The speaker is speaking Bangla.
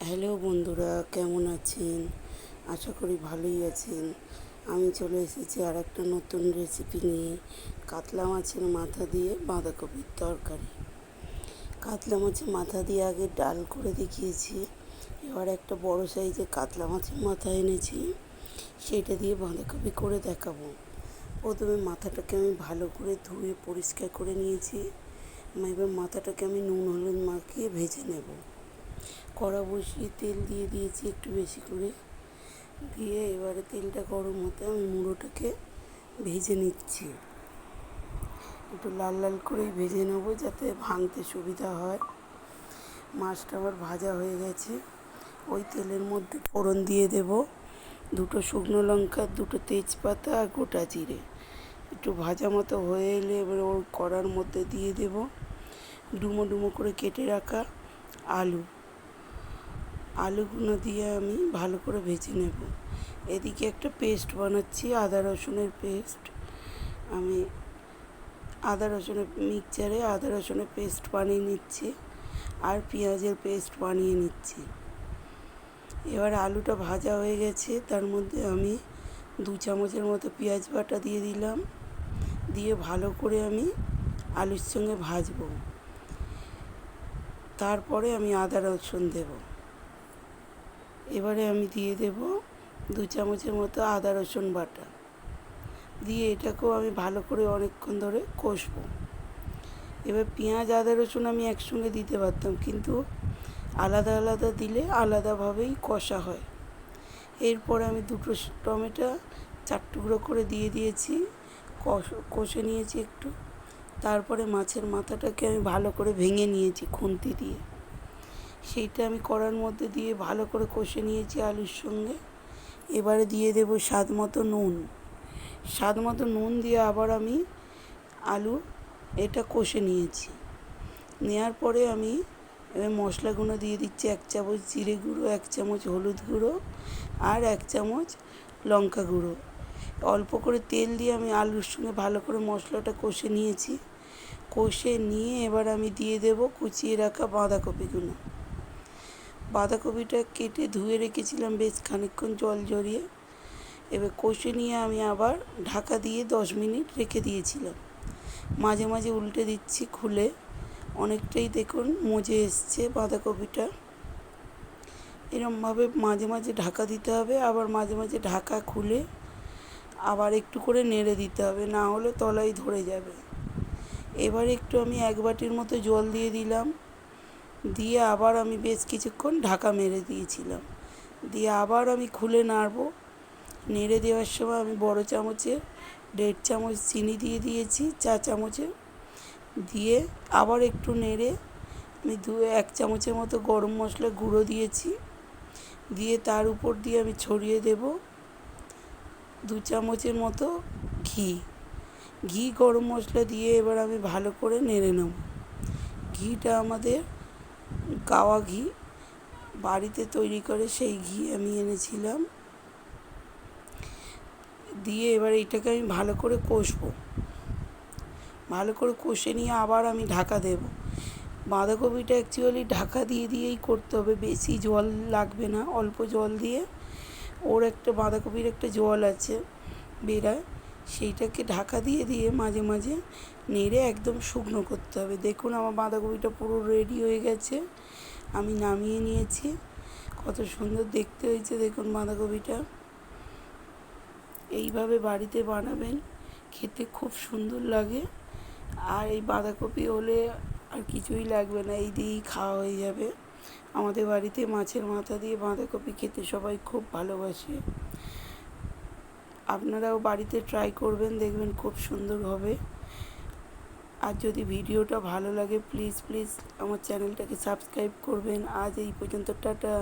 হ্যালো বন্ধুরা, কেমন আছেন? আশা করি ভালোই আছেন। আমি চলে এসেছি আর একটা নতুন রেসিপি নিয়ে। কাতলা মাছের মাথা দিয়ে বাঁধাকপির তরকারি। কাতলা মাছের মাথা দিয়ে আগে ডাল করে দেখিয়েছি। এবার একটা বড় সাইজের কাতলা মাছের মাথা এনেছি, সেটা দিয়ে বাঁধাকপি করে দেখাবো। প্রথমে মাথাটাকে আমি ভালো করে ধুয়ে পরিষ্কার করে নিয়েছি। এবার মাথাটাকে আমি নুন হলুদ মাখিয়ে ভেজে নেব। কড়া বসিয়ে তেল দিয়ে দিয়েছি একটু বেশি করে, দিয়ে এবারে তেলটা গরম হতে আমি মুড়োটাকে ভেজে নিচ্ছি। একটু লাল লাল করেই ভেজে নেব যাতে ভাঙতে সুবিধা হয়। মাছটা আবার ভাজা হয়ে গেছে। ওই তেলের মধ্যে ফোড়ন দিয়ে দেব দুটো শুকনো লঙ্কা, দুটো তেজপাতা আর গোটা জিরে। একটু ভাজা মতো হয়ে এলে এবার ওর কড়ার মধ্যে দিয়ে দেব ডুমো ডুমো করে কেটে রাখা আলুগুলো দিয়ে আমি ভালো করে ভেজে নেব। এদিকে একটা পেস্ট বানাচ্ছি, আদা রসুনের পেস্ট। আমি আদা রসুনের মিক্সচারে আদা রসুনের পেস্ট বানিয়ে নিচ্ছি আর পেঁয়াজের পেস্ট বানিয়ে নিচ্ছি। এবার আলুটা ভাজা হয়ে গেছে, তার মধ্যে আমি 2 চামচের মতো পেঁয়াজ বাটা দিয়ে দিলাম। দিয়ে ভালো করে আমি আলুর সঙ্গে ভাজবো। তারপরে আমি আদা রসুন দেব। এবারে আমি দিয়ে দেব 2 চামচের মতো আদা রসুন বাটা। দিয়ে এটাকেও আমি ভালো করে অনেকক্ষণ ধরে কষবো। এবার পেঁয়াজ আদা রসুন আমি একসঙ্গে দিতে পারতাম, কিন্তু আলাদা আলাদা দিলে আলাদাভাবেই কষা হয়। এরপর আমি 2টো টমেটো 4 টুকরো করে দিয়ে দিয়েছি, কষে নিয়েছি একটু। তারপরে মাছের মাথাটাকে আমি ভালো করে ভেঙে নিয়েছি খুন্তি দিয়ে, সেইটা আমি কড়ার মধ্যে দিয়ে ভালো করে কষে নিয়েছি আলুর সঙ্গে। এবারে দিয়ে দেব স্বাদ মতো নুন দিয়ে আবার আমি এটা কষে নিয়েছি। নেওয়ার পরে আমি এবার মশলাগুলো দিয়ে দিচ্ছি 1 চামচ জিরে গুঁড়ো, 1 চামচ হলুদ গুঁড়ো আর 1 চামচ লঙ্কা গুঁড়ো। অল্প করে তেল দিয়ে আমি আলুর সঙ্গে ভালো করে মশলাটা কষে নিয়েছি। কষে নিয়ে এবার আমি দিয়ে দেব কুচিয়ে রাখা বাঁধাকপিটা কেটে ধুয়ে রেখেছিলাম বেশ খানিকক্ষণ জল ঝরিয়ে। এবার কষে নিয়ে আমি আবার ঢাকা দিয়ে 10 মিনিট রেখে দিয়েছিলাম। মাঝে মাঝে উল্টে দিচ্ছি খুলে, অনেকটাই দেখুন মজে এসছে বাঁধাকপিটা। এরমভাবে মাঝে মাঝে ঢাকা দিতে হবে, আবার মাঝে মাঝে ঢাকা খুলে আবার একটু করে নেড়ে দিতে হবে, না হলে তলায় ধরে যাবে। এবার একটু আমি 1 বাটির মতো জল দিয়ে দিলাম, দিয়ে আবার আমি বেশ কিছুক্ষণ ঢাকা মেরে দিয়েছিলাম। দিয়ে আবার আমি খুলে নাড়ব। নেড়ে দেওয়ার সময় আমি বড় চামচে 1.5 চামচ চিনি দিয়ে দিয়েছি, 4 চামচে। দিয়ে আবার একটু নেড়ে আমি 1 চামচের মতো গরম মশলা গুঁড়ো দিয়েছি। দিয়ে তার উপর দিয়ে আমি ছড়িয়ে দেব 2 চামচের মতো ঘি গরম মশলা দিয়ে এবার আমি ভালো করে নেড়ে নেব। ঘিটা আমাদের গাওয়া ঘি, বাড়িতে তৈরি করে সেই ঘি আমি এনেছিলাম। দিয়ে এবার এটাকে আমি ভালো করে কষবো। ভালো করে কষে নিয়ে আবার আমি ঢাকা দেব। বাঁধাকপিটা অ্যাকচুয়ালি ঢাকা দিয়েই করতে হবে, বেশি জল লাগবে না, অল্প জল দিয়ে ওর একটা বাঁধাকপির একটা জল আছে বেরায়, সেইটাকে ঢাকা দিয়ে মাঝে মাঝে নেড়ে একদম শুকনো করতে হবে। দেখুন আমার বাঁধাকপিটা পুরো রেডি হয়ে গেছে, আমি নামিয়ে নিয়েছি। কত সুন্দর দেখতে হয়েছে দেখুন বাঁধাকপিটা। এইভাবে বাড়িতে বানাবেন, খেতে খুব সুন্দর লাগে। আর এই বাঁধাকপি হলে আর কিছুই লাগবে না, এই দিয়েই খাওয়া হয়ে যাবে। আমাদের বাড়িতে মাছের মাথা দিয়ে বাঁধাকপি খেতে সবাই খুব ভালোবাসে। আপনারাও বাড়িতে ট্রাই করবেন, দেখবেন খুব সুন্দর হবে। আর যদি ভিডিওটা ভালো লাগে প্লিজ আমার চ্যানেলটাকে সাবস্ক্রাইব করবেন। আজ এই পর্যন্ত, টাটা।